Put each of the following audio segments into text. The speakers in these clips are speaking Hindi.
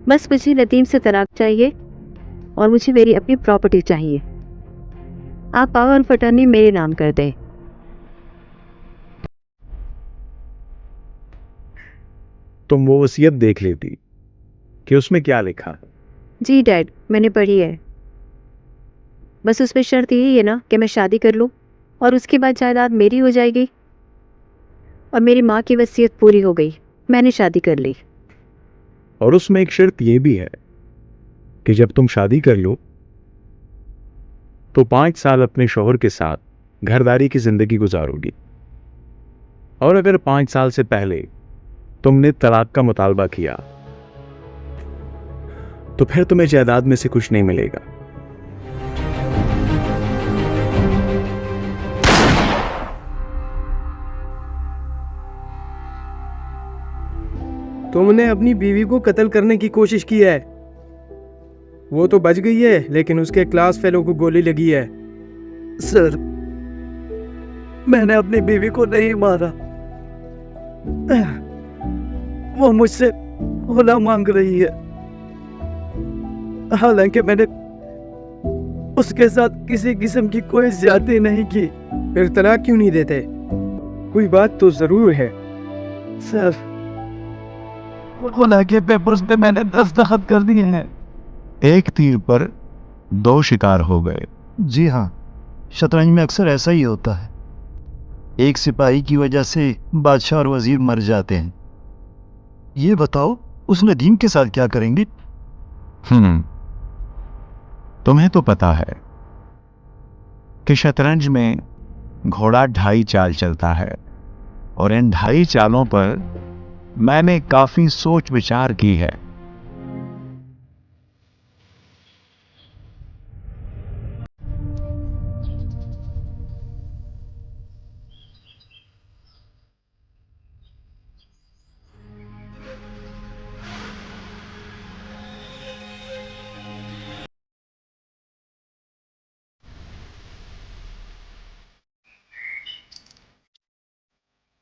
बस मुझे नदीम से तलाक चाहिए और मुझे मेरी अपनी प्रॉपर्टी चाहिए। आप पावर ऑफ अटर्नी मेरे नाम कर दें। तुम वो वसीयत देख लेती कि उसमें क्या लिखा। जी डैड, मैंने पढ़ी है। बस उसमें शर्त यही है ना कि मैं शादी कर लूँ और उसके बाद जायदाद मेरी हो जाएगी। और मेरी माँ की वसीयत पूरी हो गई, मैंने शादी कर ली। और उसमें एक शर्त यह भी है कि जब तुम शादी कर लो तो 5 साल अपने शौहर के साथ घरदारी की जिंदगी गुजारोगी। और अगर 5 साल से पहले तुमने तलाक का मुतालबा किया तो फिर तुम्हें जायदाद में से कुछ नहीं मिलेगा। तुमने अपनी बीवी को कत्ल करने की कोशिश की है। वो तो बच गई है, लेकिन उसके क्लास फेलो को गोली लगी है। सर, मैंने अपनी बीवी को नहीं मारा। वो मुझसे खुला मांग रही है, हालांकि मैंने उसके साथ किसी किस्म की कोई ज्यादती नहीं की। फिर तलाक क्यों नहीं देते? कोई बात तो जरूर है। सर, खुला के पेपर्स पे मैंने दस्तखत कर दिए हैं। एक तीर पर 2 शिकार हो गए। जी हाँ, शतरंज में अक्सर ऐसा ही होता है। एक सिपाही की वजह से बादशाह और वजीर मर जाते हैं। ये बताओ, उस नदीम के साथ क्या करेंगे? तुम्हें तो पता है कि शतरंज में घोड़ा 2.5 चाल चलता है और इन 2.5 चालों पर मैंने काफी सोच विचार की है।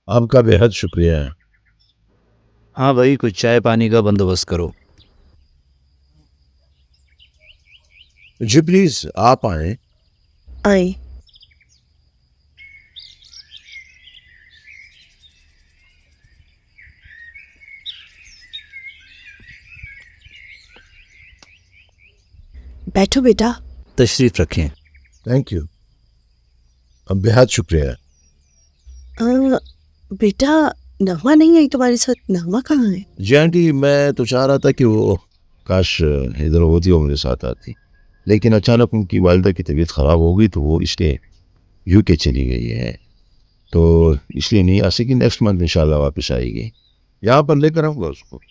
आपका बेहद शुक्रिया है। हाँ भाई, कुछ चाय पानी का बंदोबस्त करो। जी प्लीज, आप आए। आए। बैठो बेटा। तशरीफ रखें। Thank you. अब बेहद शुक्रिया। बेटा, नगमा नहीं आई तुम्हारे साथ? नगमा कहाँ है? जी आंटी, मैं तो चाह रहा था कि वो काश इधर होती और मेरे साथ आती, लेकिन अचानक उनकी वालिदा की तबीयत ख़राब हो गई तो वो इसलिए यूके चली गई है, तो इसलिए नहीं आ सकी। नेक्स्ट मंथ इंशाल्लाह वापस आएगी। यहाँ पर लेकर आऊँगा उसको।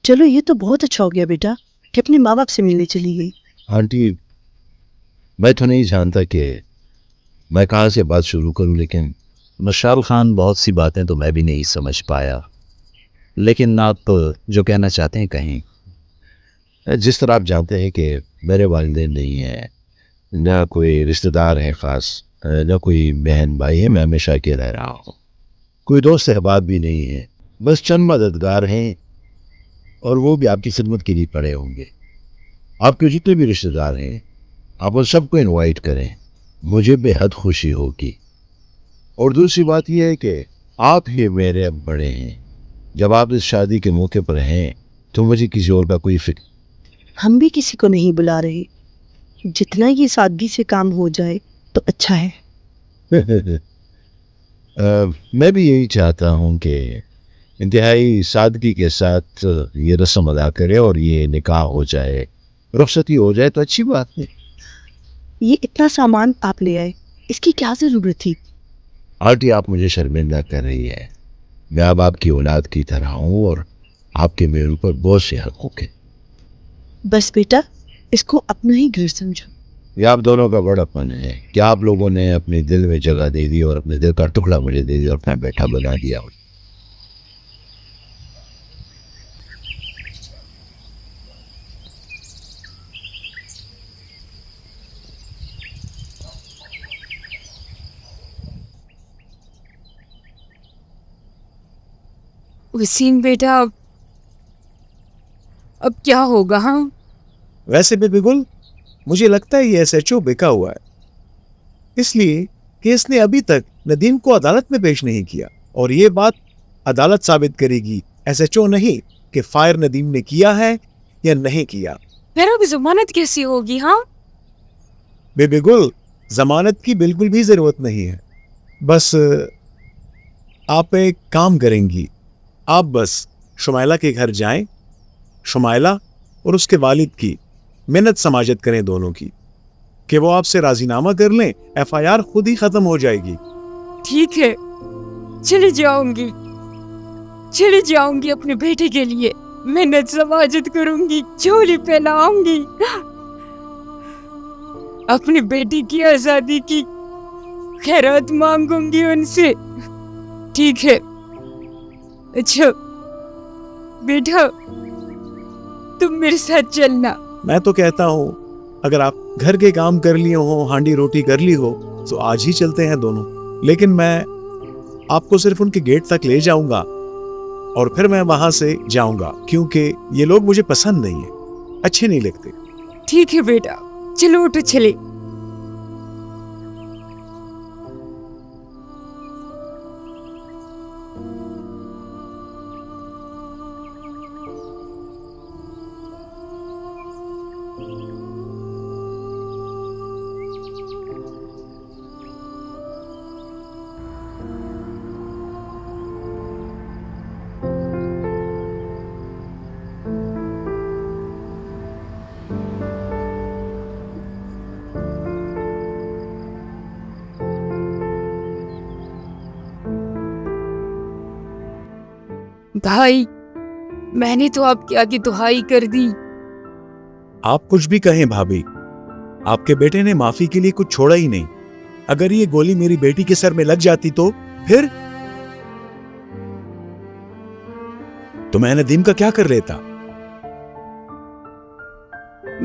चलो, ये तो बहुत अच्छा हो गया बेटा कि अपने माँ बाप से मिलने चली गई। आंटी, मैं तो नहीं जानता कि मैं कहाँ से बात शुरू करूँ, लेकिन मशाल खान, बहुत सी बातें तो मैं भी नहीं समझ पाया, लेकिन आप जो कहना चाहते हैं कहीं। जिस तरह आप जानते हैं कि मेरे वालिदैन नहीं हैं, ना कोई रिश्तेदार है ख़ास, ना कोई बहन भाई है। मैं हमेशा अकेला रह रहा हूँ। कोई दोस्त अहबाब भी नहीं है, बस चंद मददगार हैं, और वो भी आपकी खिदमत के लिए पड़े होंगे। आपके जितने भी रिश्तेदार हैं, आप उन सबको इनवाइट करें, मुझे बेहद खुशी होगी। और दूसरी बात यह है कि आप ही मेरे अब बड़े हैं। जब आप इस शादी के मौके पर हैं तो मुझे किसी और का कोई फिक्र। हम भी किसी को नहीं बुला रहे। जितना ये सादगी से काम हो जाए तो अच्छा है। मैं भी यही चाहता हूँ कि इंतहाई सादगी के साथ ये रस्म अदा करें और ये निकाह हो जाए, रुखसती हो जाए तो अच्छी बात है। ये इतना सामान आप ले आए, इसकी क्या जरूरत थी? आंटी, आप मुझे शर्मिंदा कर रही है। मैं अब आपकी औलाद की तरह हूँ और आपके मेरे ऊपर बहुत से हक होंगे। बस बेटा, इसको अपना ही घर समझो। ये आप दोनों का बड़ापन है कि आप लोगों ने अपने दिल में जगह दे दी और अपने दिल का टुकड़ा मुझे दे दिया और अपना बैठा बना दिया। वसीम बेटा, अब क्या होगा? हाँ, वैसे भी बिगुल, मुझे लगता है ये एसएचओ बिका हुआ है, इसलिए कि इसने अभी तक नदीम को अदालत में पेश नहीं किया, और ये बात अदालत साबित करेगी, एसएचओ नहीं, कि फायर नदीम ने किया है या नहीं किया। फिर अब जमानत कैसी होगी? हाँ, बेबिगुल, जमानत की बिल्कुल भी जरूरत नहीं है। बस आप एक काम करेंगी, आप बस शुमाइला के घर जाएं, शुमाइला और उसके वालिद की मिन्नत समाजत करें दोनों की, कि वो आपसे राजीनामा कर लें, एफआईआर खुद ही खत्म हो जाएगी। ठीक है, चली जाऊंगी अपने बेटे के लिए, मिन्नत समाजत करूंगी, झोली पहनाऊंगी, अपनी बेटी की आजादी की खैरात मांगूंगी उनसे। ठीक है? अच्छा बेटा, तुम मेरे साथ चलना। मैं तो कहता हूं, अगर आप घर के काम कर लिए हो, हांडी रोटी कर ली हो, तो आज ही चलते हैं दोनों। लेकिन मैं आपको सिर्फ उनके गेट तक ले जाऊंगा और फिर मैं वहां से जाऊंगा, क्योंकि ये लोग मुझे पसंद नहीं है, अच्छे नहीं लगते। ठीक है बेटा, चलो उठो चले। भाई, मैंने तो आपके आगे दुहाई कर दी। आप कुछ भी कहें भाभी, आपके बेटे ने माफी के लिए कुछ छोड़ा ही नहीं। अगर ये गोली मेरी बेटी के सर में लग जाती तो फिर तो मैं नदीम का क्या कर लेता?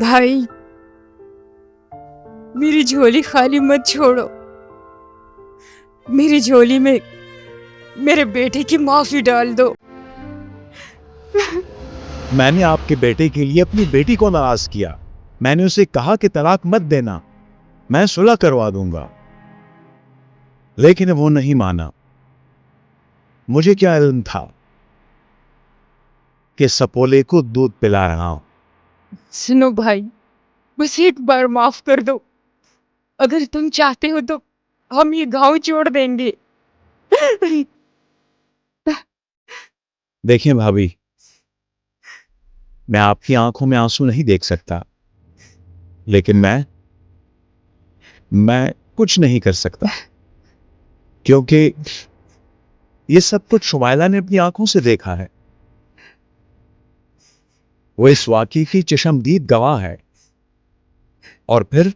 भाई, मेरी झोली खाली मत छोड़ो, मेरी झोली में मेरे बेटे की माफी डाल दो। मैंने आपके बेटे के लिए अपनी बेटी को नाराज किया। मैंने उसे कहा कि तलाक मत देना, मैं सुलह करवा दूंगा, लेकिन वो नहीं माना। मुझे क्या इल्म था कि सपोले को दूध पिला रहा हूं। सुनो भाई, बस एक बार माफ कर दो। अगर तुम चाहते हो तो हम ये गांव छोड़ देंगे। देखें भाभी, मैं आपकी आंखों में आंसू नहीं देख सकता, लेकिन मैं कुछ नहीं कर सकता, क्योंकि ये सब कुछ शुमाइला ने अपनी आंखों से देखा है। वो इस वाकई की चशमदीद गवाह है, और फिर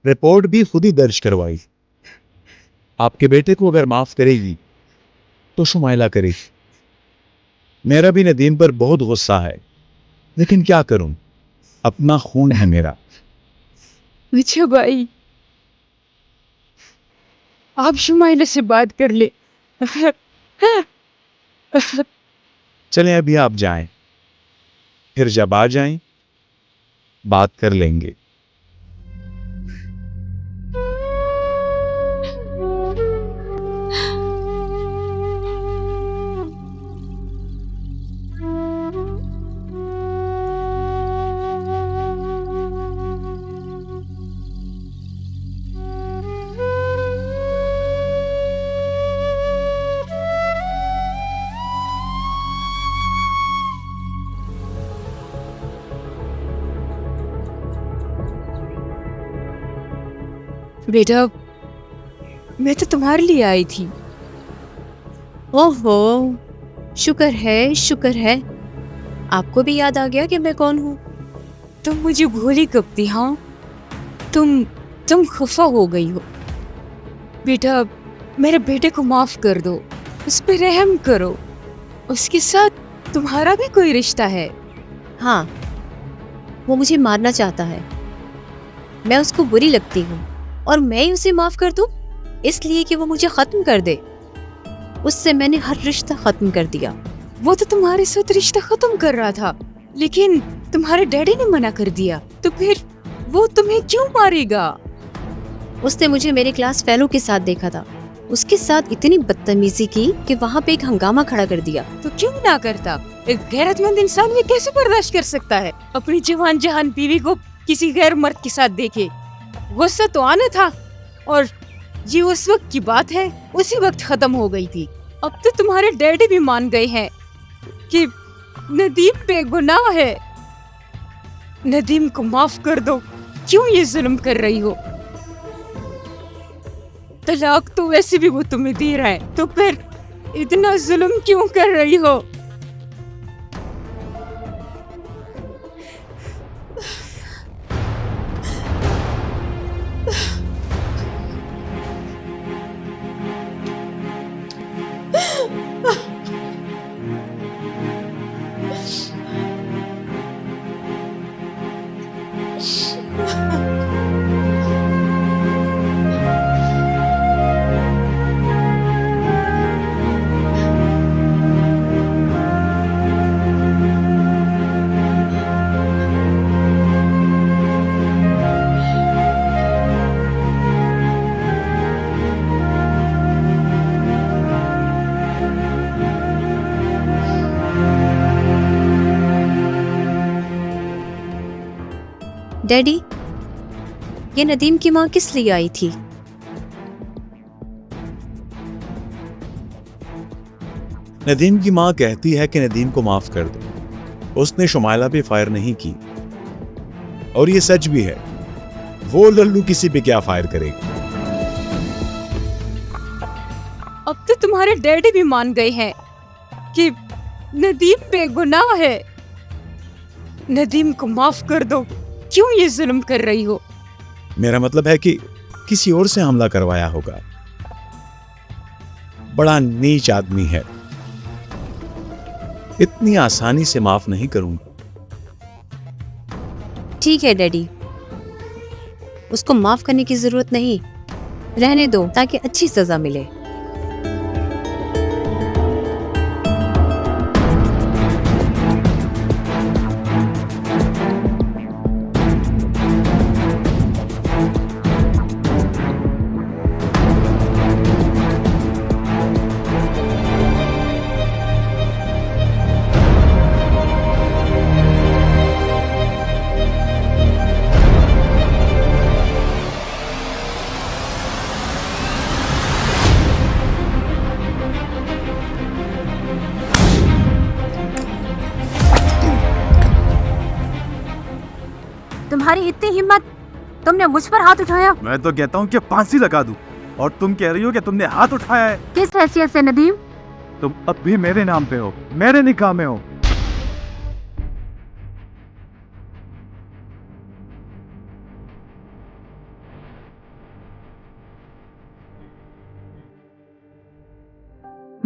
रिपोर्ट भी खुद ही दर्ज करवाई। आपके बेटे को अगर माफ करेगी तो शुमाइला करेगी। मेरा भी नदीम पर बहुत गुस्सा है, लेकिन क्या करूं, अपना खून है मेरा। अच्छा भाई, आप शुमाइला से बात कर ले। चलें अभी आप जाएं, फिर जब आ जाएं बात कर लेंगे। बेटा, मैं तो तुम्हारे लिए आई थी। ओहो, शुक्र है आपको भी याद आ गया कि मैं कौन हूँ। तुम मुझे भूली कब थी? हाँ, तुम खफा हो गई हो। बेटा, मेरे बेटे को माफ कर दो, उस पर रहम करो। उसके साथ तुम्हारा भी कोई रिश्ता है। हाँ, वो मुझे मारना चाहता है, मैं उसको बुरी लगती हूँ, और मैं ही उसे माफ कर दूं इसलिए कि वो मुझे खत्म कर दे। उससे मैंने हर रिश्ता खत्म कर दिया। वो तो तुम्हारे साथ रिश्ता खत्म कर रहा था, लेकिन तुम्हारे डैडी ने मना कर दिया, तो फिर वो तुम्हें क्यों मारेगा? उसने मुझे मेरे क्लास फेलो के साथ देखा था, उसके साथ इतनी बदतमीजी की कि वहाँ पे एक हंगामा खड़ा कर दिया। तो क्यों ना करता? एक गैरतमंद इंसान ये कैसे बर्दाश्त कर सकता है अपनी जवान जहान बीवी को किसी गैर मर्द के साथ देखे? गुस्सा तो आना था, और ये उस वक्त की बात है, उसी वक्त खत्म हो गई थी। अब तो तुम्हारे डैडी भी मान गए हैं कि नदीम बेगुनाह है। नदीम को माफ कर दो, क्यों ये जुल्म कर रही हो? तलाक तो वैसे भी वो तुम्हें दे रहा है, तो फिर इतना जुल्म क्यों कर रही हो? डैडी, ये नदीम की माँ किस लिए आई थी? नदीम की माँ कहती है कि नदीम को माफ कर दो, उसने शुमाइला पे फायर नहीं की। और ये सच भी है, वो लल्लू किसी पे क्या फायर करेगी। अब तो तुम्हारे डैडी भी मान गए हैं कि नदीम बेगुनाह है। नदीम को माफ कर दो, क्यों ये जुल्म कर रही हो? मेरा मतलब है कि किसी और से हमला करवाया होगा। बड़ा नीच आदमी है, इतनी आसानी से माफ नहीं करूंगा। ठीक है डैडी, उसको माफ करने की जरूरत नहीं, रहने दो ताकि अच्छी सजा मिले। तुम्हारी इतनी हिम्मत, तुमने मुझ पर हाथ उठाया? मैं तो कहता हूँ कि फांसी लगा दूं, और तुम कह रही हो कि तुमने हाथ उठाया है। किस हैसियत से नदीम? तुम अब भी मेरे नाम पे हो, मेरे निकाह में हो।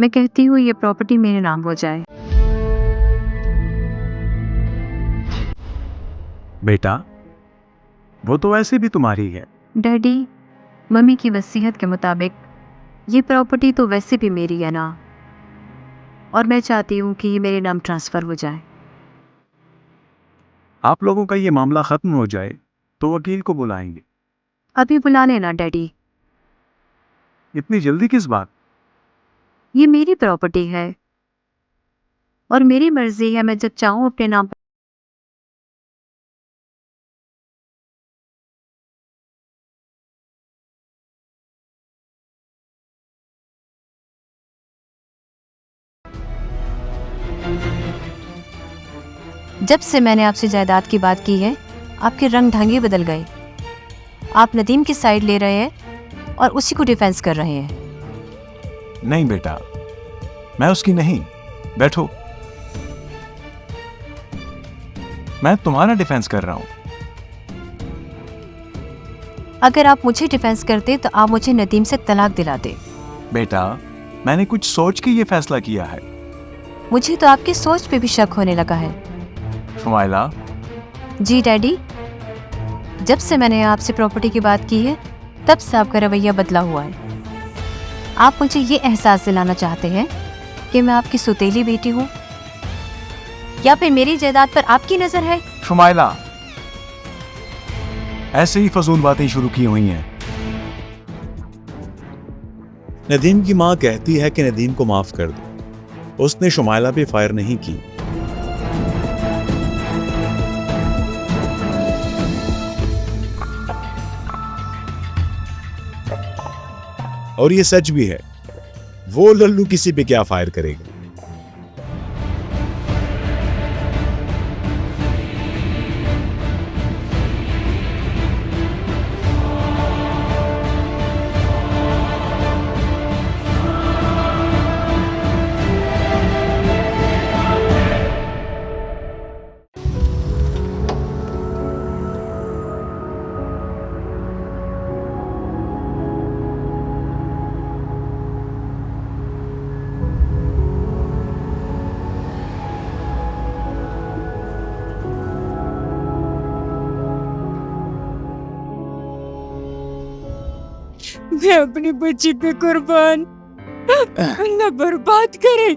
मैं कहती हूँ ये प्रॉपर्टी मेरे नाम हो जाए। बेटा, वो तो वैसे भी तुम्हारी है। डैडी, मम्मी की वसीयत के मुताबिक ये प्रॉपर्टी तो वैसे भी मेरी है ना, और मैं चाहती हूँ कि ये मेरे नाम ट्रांसफ़र हो जाए। आप लोगों का ये मामला खत्म हो जाए तो वकील को बुलाएंगे। अभी बुला लेना डैडी। इतनी जल्दी किस बात? ये मेरी प्रॉपर्टी है और मेरी मर्जी है, मैं जब चाहूँ अपने नाम पर जब से मैंने आपसे जायदाद की बात की है, आपके रंग ढंगे बदल गए। आप नदीम की साइड ले रहे हैं और उसी को डिफेंस कर रहे हैं। नहीं बेटा, मैं उसकी नहीं। बैठो, मैं तुम्हारा डिफेंस कर रहा हूं। अगर आप मुझे डिफेंस करते तो आप मुझे नदीम से तलाक दिलाते। बेटा, मैंने कुछ सोच के ये फैसला किया है। मुझे तो आपकी सोच पे भी शक होने लगा है। शुमाइला। जी डैडी, जब से मैंने आपसे प्रॉपर्टी की बात की है तब से आपका रवैया बदला हुआ है। आप मुझे ये एहसास दिलाना चाहते हैं कि मैं आपकी सौतेली बेटी हूँ। या फिर मेरी जायदाद पर आपकी नजर है? शुमाइला, ऐसे ही फजूल बातें शुरू की हुई हैं। नदीम की माँ कहती है कि नदीम को माफ कर दो। उसने शुमाइला पे फायर नहीं की। और ये सच भी है, वो लल्लू किसी पे क्या फायर करेगा। मैं अपनी बच्ची पे कुर्बान, अल्लाह बर्बाद करे,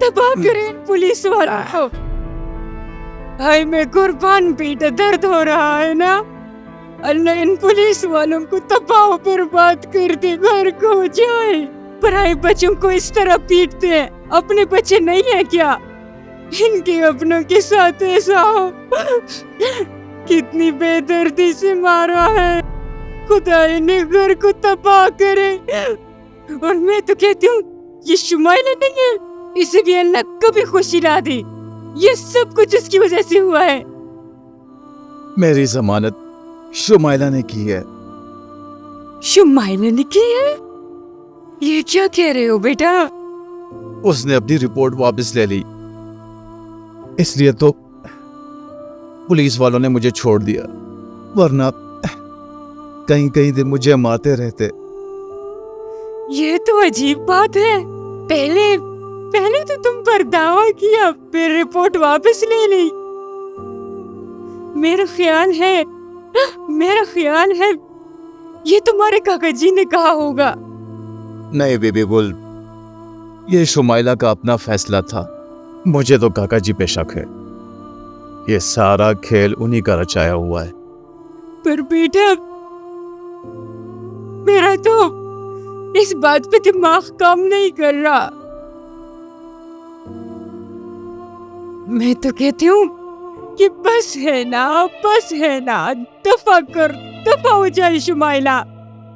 तबाह करे इन पुलिस वालों को। हाय मैं कुर्बान, बेटा दर्द हो रहा है ना? अल्लाह इन पुलिस वालों को तबाह बर्बाद कर दे, घर को जाए। पराए बच्चों को इस तरह पीटते हैं, अपने बच्चे नहीं है क्या? इनके अपनों के साथ ऐसा हो, कितनी बेदर्दी से मारा है। खुदा ने घर को तबाह करे। और मैं तो कहती हूँ ये शुमाइला नहीं है, इसे भी अल्लाह कभी खुशी ना दे। ये सब कुछ उसकी वजह से हुआ है। मेरी जमानत शुमाइला ने की है। शुमाइला ने की है? ये क्या कह रहे हो बेटा? उसने अपनी रिपोर्ट वापस ले ली, इसलिए तो पुलिस वालों ने मुझे छोड़ दिया, वरना कहीं कहीं दिन मुझे मारते रहते। ये तो अजीब बात है। पहले तो तुम पर दावा किया, फिर रिपोर्ट वापस ले ली। मेरा ख्याल है ये तुम्हारे काका जी ने कहा होगा। नहीं बेबी गुल, ये शुमाइला का अपना फैसला था। मुझे तो काका जी पे शक है। ये सारा खेल उन्हीं का रचाया हुआ है। पर बेटा मेरा तो इस बात पे दिमाग काम नहीं कर रहा। मैं तो कहती हूँ कि बस है ना, दफा हो जाए शुमाइला,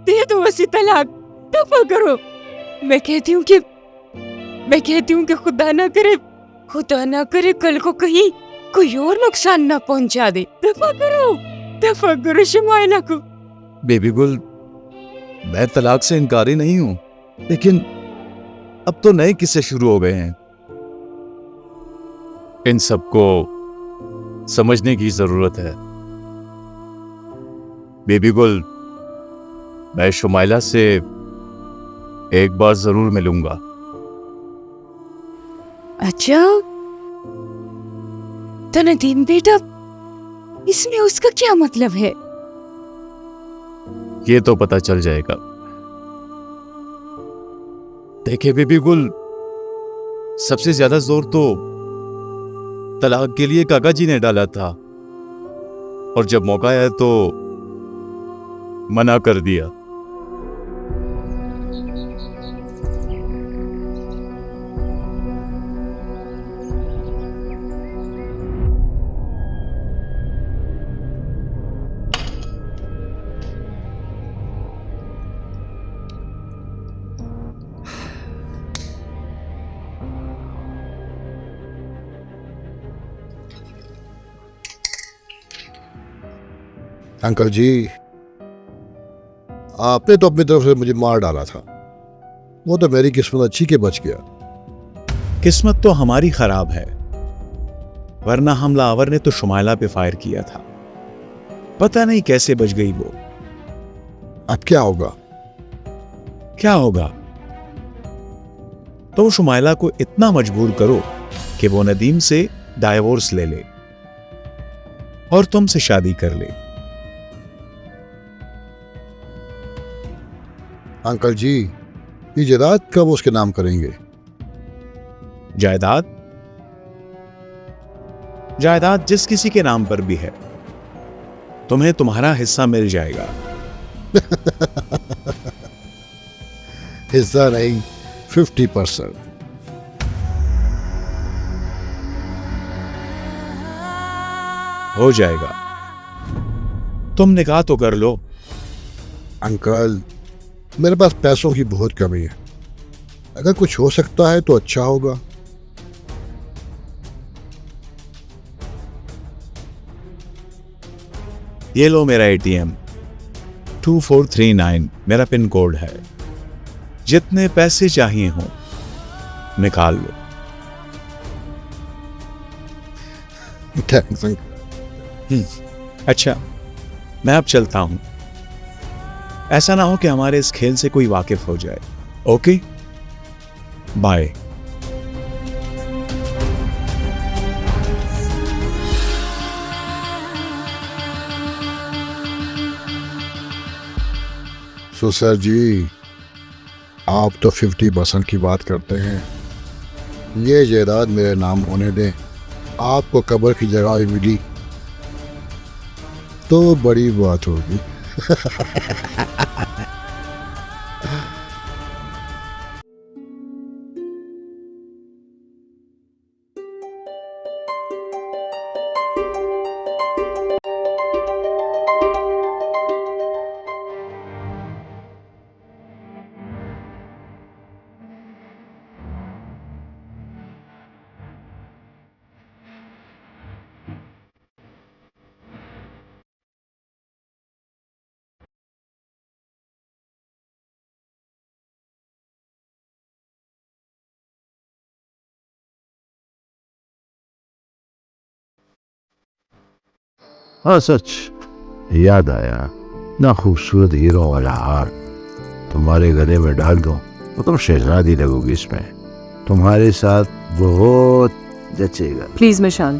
दे दो उसे तलाक, दफा करो। मैं कहती हूँ कि खुदा ना करे कल को कहीं कोई और नुकसान ना पहुंचा दे। दफा करो शुमाइला को। बेबी गुल, मैं तलाक से इनकारी नहीं हूं, लेकिन अब तो नए किस्से शुरू हो गए हैं। इन सबको समझने की जरूरत है। बेबी गुल, मैं शुमाइला से एक बार जरूर मिलूंगा। अच्छा तो नदीम बेटा, इसमें उसका क्या मतलब है? ये तो पता चल जाएगा। देखिए बेबी गुल, सबसे ज्यादा जोर तो तलाक के लिए काका जी ने डाला था, और जब मौका आया तो मना कर दिया। अंकल जी, आपने तो अपनी तरफ से मुझे मार डाला था। वो तो मेरी किस्मत अच्छी के बच गया। किस्मत तो हमारी खराब है, वरना हमलावर ने तो शुमाइला पे फायर किया था। पता नहीं कैसे बच गई वो। अब क्या होगा? तुम शुमाइला को इतना मजबूर करो कि वो नदीम से डाइवोर्स ले ले और तुमसे शादी कर ले। अंकल जी, ये जायदाद कब उसके नाम करेंगे? जायदाद जायदाद जिस किसी के नाम पर भी है, तुम्हें तुम्हारा हिस्सा मिल जाएगा। हिस्सा नहीं, 50%। हो जाएगा, तुम निकाह तो कर लो। अंकल, मेरे पास पैसों की बहुत कमी है, अगर कुछ हो सकता है तो अच्छा होगा। ये लो मेरा एटीएम, 2439 मेरा पिन कोड है। जितने पैसे चाहिए हो निकाल लो। Thanks uncle. अच्छा, मैं अब चलता हूं। ऐसा ना हो कि हमारे इस खेल से कोई वाकिफ हो जाए। Okay, bye. So sir ji, आप तो 50% की बात करते हैं। ये जायदाद मेरे नाम होने दें, आपको कब्र की जगह ही मिली तो बड़ी बात होगी। हाँ सच, याद आया, ना खूबसूरत हीरो वाला हार तुम्हारे गले में डाल दूं तो तुम शहजादी लगोगी। इसमें तुम्हारे साथ बहुत जचेगा। प्लीज मिशाल,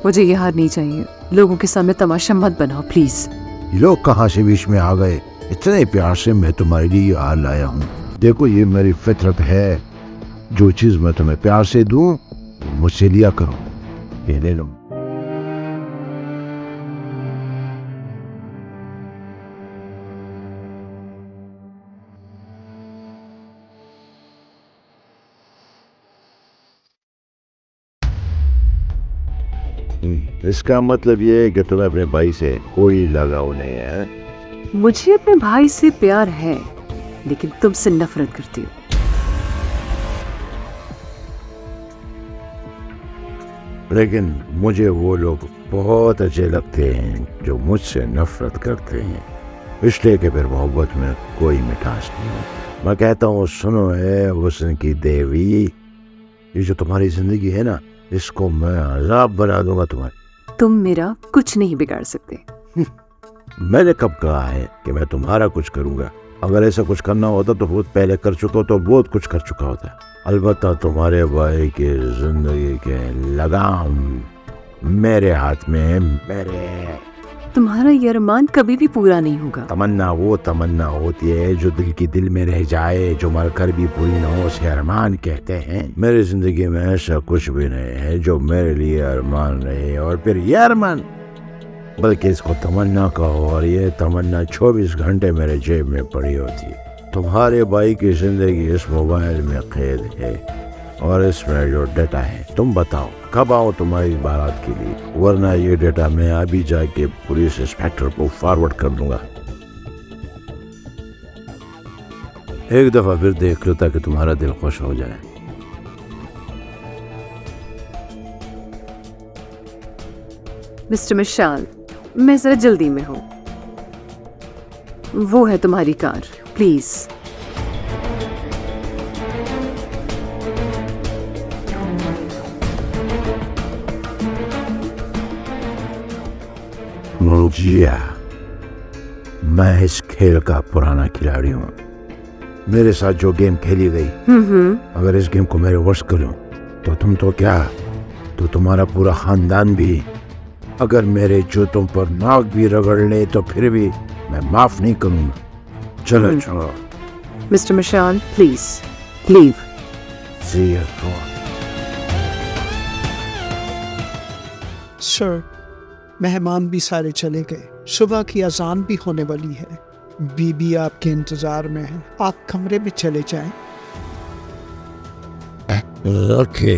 मुझे ये हार नहीं चाहिए। लोगों के सामने तमाशा मत बनाओ प्लीज। लोग कहाँ से बीच में आ गए? इतने प्यार से मैं तुम्हारे लिए ये हार लाया हूँ। देखो, ये मेरी फितरत है, जो चीज मैं तुम्हें प्यार से दूं मुझसे लिया करो। ये ले लो। इसका मतलब ये है कि तुम्हें अपने भाई से कोई लगाव नहीं है? मुझे अपने भाई से प्यार है, लेकिन तुमसे नफरत करती हूँ। लेकिन मुझे वो लोग बहुत अच्छे लगते हैं जो मुझसे नफरत करते हैं, इसलिए कि फिर मोहब्बत में कोई मिठास नहीं है। मैं कहता हूँ, सुनो है हुस्न की देवी, ये जो तुम्हारी जिंदगी है ना, इसको मैं अजाब बना दूंगा तुम्हारी। तुम मेरा कुछ नहीं बिगाड़ सकते। मैंने कब कहा है कि मैं तुम्हारा कुछ करूंगा? अगर ऐसा कुछ करना होता तो बहुत पहले कर चुका, तो बहुत कुछ कर चुका होता। अलबत्ता तुम्हारे भाई की जिंदगी के लगाम मेरे हाथ में है। मेरे तुम्हारा ये अरमान कभी भी पूरा नहीं होगा। तमन्ना वो तमन्ना होती है जो दिल की दिल में रह जाए, जो मरकर भी पूरी न हो, उसे अरमान कहते हैं। मेरी जिंदगी में ऐसा कुछ भी नहीं है जो मेरे लिए अरमान रहे और फिर ये अरमान, बल्कि इसको तमन्ना कहो। और ये तमन्ना 24 घंटे मेरे जेब में पड़ी होती है। तुम्हारे भाई की जिंदगी इस मोबाइल में कैद है और इसमें जो डेटा है, तुम बताओ कब आओ तुम्हारी बारात के लिए, वरना ये डेटा मैं अभी जाके पुलिस इंस्पेक्टर को फॉरवर्ड कर दूंगा। एक दफा फिर देख लो ताकि तुम्हारा दिल खुश हो जाए। मिस्टर मिशाल, मैं जरा जल्दी में हूँ। वो है तुम्हारी कार, प्लीज। मुझिया, मैं इस खेल का पुराना खिलाड़ी हूँ। मेरे साथ जो गेम खेली गई, अगर इस गेम को मेरे वश करूं तो तुम तो क्या, तो तुम्हारा पूरा खानदान भी। अगर मेरे जूतों पर नाक भी रगड़ ले तो फिर भी मैं माफ नहीं करूंगा। चलो चलो। Mister Mishal, please leave. See you. Sir, मेहमान भी सारे चले गए, सुबह की अजान भी होने वाली है। बीबी आपके इंतजार में है, आप कमरे में चले जाएं। ओके,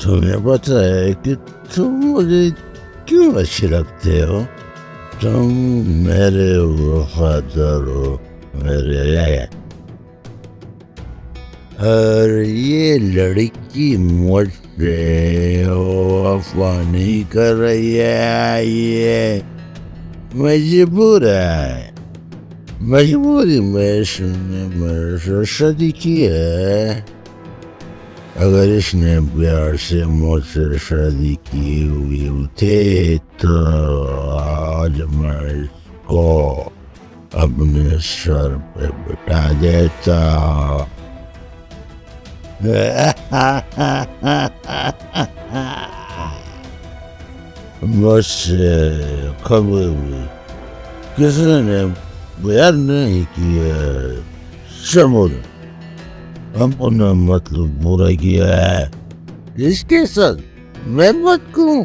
तुम्हें पता है कि तुम मुझे क्यों अच्छे लगते हो? तुम मेरे वफादार हो, मेरे और ये लड़की मुझसे वफा नहीं कर रही है, ये मजबूर है। मजबूरी में इसने मेरे से शादी की है। अगर इसने प्यार से मुझसे शादी की हुई थे तो आज मैं इसको अपने सर पे बिठा देता। मुझसे कभी भी किसी ने प्यार नहीं किया, समझ अपना मतलब पूरा किया है। इसके साथ मैं मत कहूँ,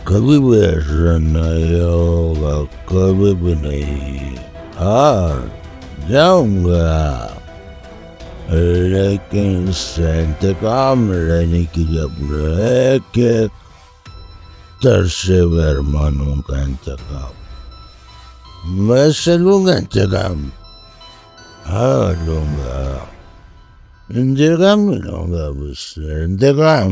कभी भी ऐसा नहीं होगा, कभी भी नहीं। हाँ, जाऊंगा, लेकिन इंतकाम लेने के लिए अपने एक तरसे मेहमानों का इंतकाम मैं से लूंगा। इंतकाम हाँ लूंगा, इंतकाम लूंगा, बस इंतकाम।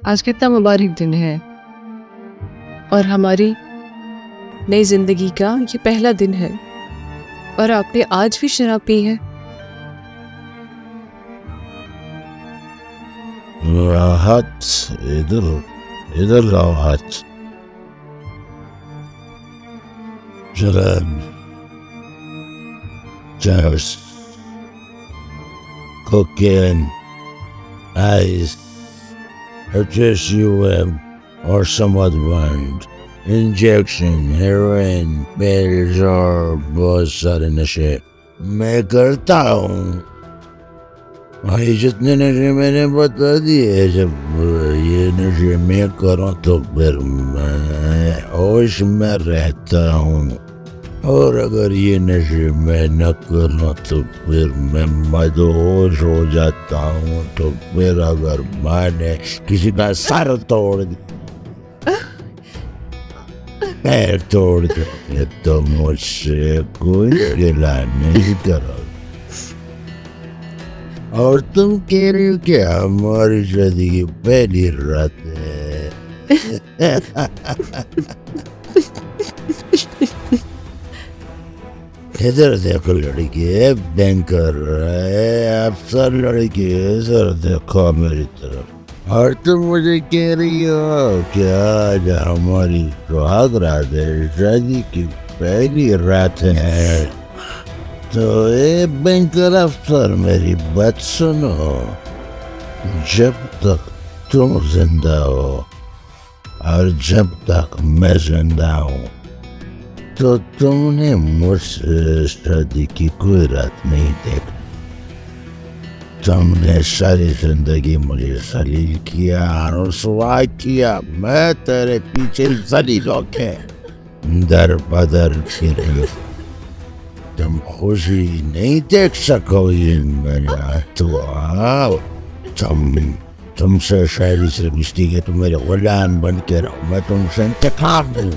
आज कितना मुबारक दिन है और हमारी नई जिंदगी का ये पहला दिन है, और आपने आज भी शराब पी है। राहत, इधर राहत, शराब, cheers, cocaine, ice, HSUM or some other brand, injection, heroin, pills और बहुत सारे नशे मैं करता हूँ। भाई जितने नशे मैंने बता दिए, जब ये नशे मैं करूँ तो फिर मैं होश में रहता हूँ। और अगर ये नशे मैं न करूँ तो फिर मैं मदहोश हो जाता हूँ। तो फिर अगर मैंने किसी का सर तोड़ दिया, पैर तोड़ दिया, तो मुझसे कोई गिला नहीं करोगे। और तुम कह रही हो कि हमारी शादी की पहली रात है। इधर देखो लड़की है, बैंकर है, अफसर लड़की है, इधर देखो मेरी तरफ। और तुम मुझे कह रही हो कि आज हमारी सुहाग रात है, शादी की पहली रात है। तो ये बैंकर अफसर मेरी बात सुनो, जब तक तुम जिंदा हो और जब तक मैं जिंदा हूँ, तो तुमने मुझसे शादी की कोई रात नहीं देखी। तुमने सारी जिंदगी मुझे जलील किया, रुसवा किया। मैं तेरे पीछे जलील होके दर बदर फिरे। तुम खुशी नहीं देख सकोगे मेरा। तो आओ, तुमसे शायरी से रिश्ती के तुम मेरे गुलाम बन के रहो। मैं तुमसे इंतकाम दूं,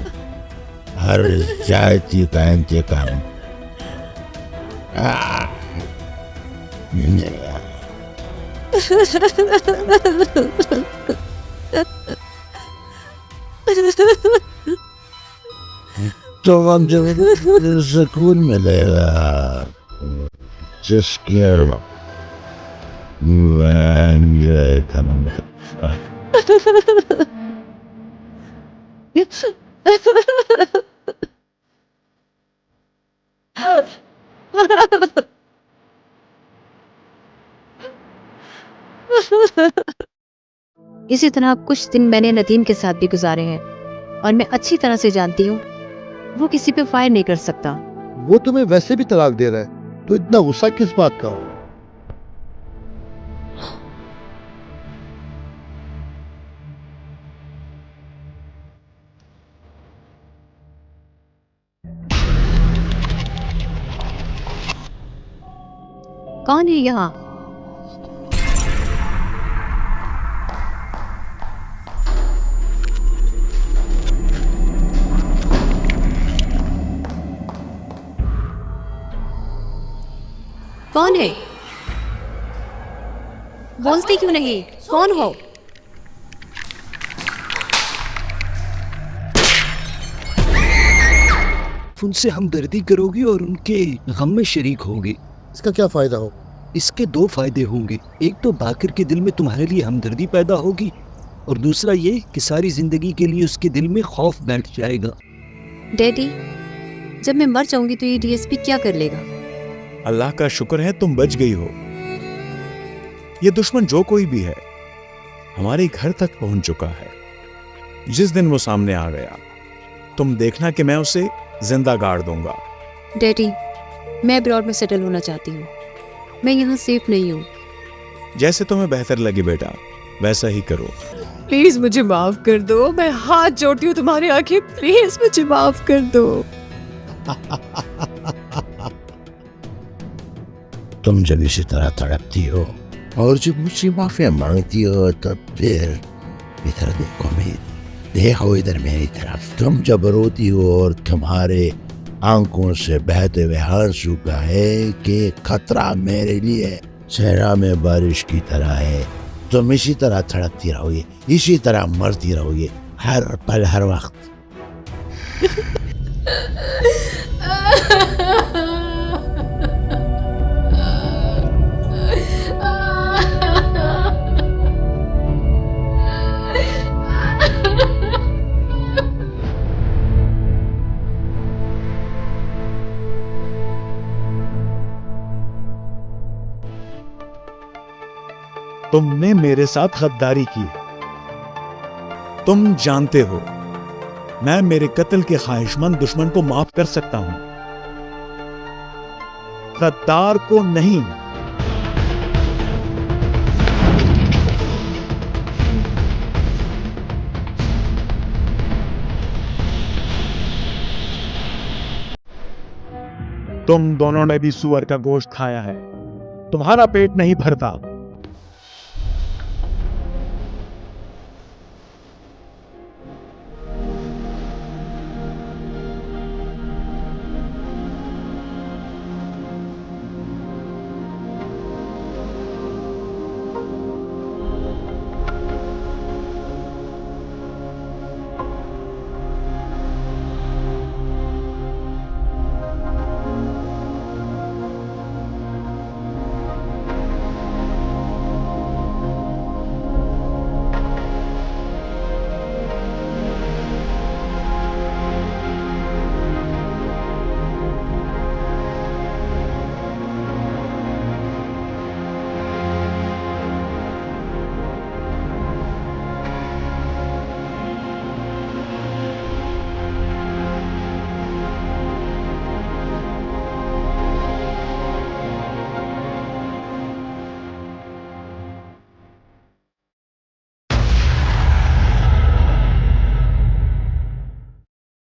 हर जाति का इंतकाम। तो अब जब सुकून मिलेगा जिसके इसी तरह कुछ दिन मैंने नदीम के साथ भी गुजारे हैं और मैं अच्छी तरह से जानती हूँ वो किसी पे फायर नहीं कर सकता। वो तुम्हें वैसे भी तलाक दे रहा है, तो इतना गुस्सा किस बात का हो? कौन है यहाँ? कौन है? बोलती क्यों नहीं? कौन हो? उनसे हमदर्दी करोगी और उनके गम में शरीक होगी। इसका क्या फायदा हो? इसके दो फायदे होंगे। एक तो बाकिर के दिल में तुम्हारे लिए हमदर्दी पैदा होगी, और दूसरा ये कि सारी जिंदगी के लिए उसके दिल में खौफ बैठ जाएगा। डैडी, जब मैं मर जाऊंगी तो ये डीएसपी क्या कर लेगा? अल्लाह का शुक्र है तुम बच गई हो। ये दुश्मन जो कोई भी है हमारे घर तक पहुंच चुका है। जिस दिन वो सामने आ गया, तुम देखना कि मैं उसे जिंदा गाड़ दूंगा। डैडी, मैं अब्रॉड में सेटल होना चाहती हूँ। मैं यहाँ सेफ नहीं हूँ। जैसे तुम्हें बेहतर लगे बेटा, वैसा ही करो। प्लीज मुझे माफ कर दो, मैं हाथ जोड़ती हूँ तुम्हारे आगे, प्लीज मुझे माफ कर दो। तुम जब इसी तरह तड़पती हो और जब मुझसे माफिया मांगती हो, तब फिर इधर देखो इधर मेरी तरफ। तुम जब रोती हो और तुम्हारे आंखों से बहते हुए आंसू का है कि खतरा मेरे लिए सहरा में बारिश की तरह है, तुम इसी तरह तड़पती रहोगे, इसी तरह मरती रहोगे हर पल हर वक्त। तुमने मेरे साथ गद्दारी की। तुम जानते हो मैं मेरे कत्ल के ख्वाहिशमंद दुश्मन को माफ कर सकता हूं, गद्दार को नहीं। तुम दोनों ने भी सुअर का गोश्त खाया है, तुम्हारा पेट नहीं भरता।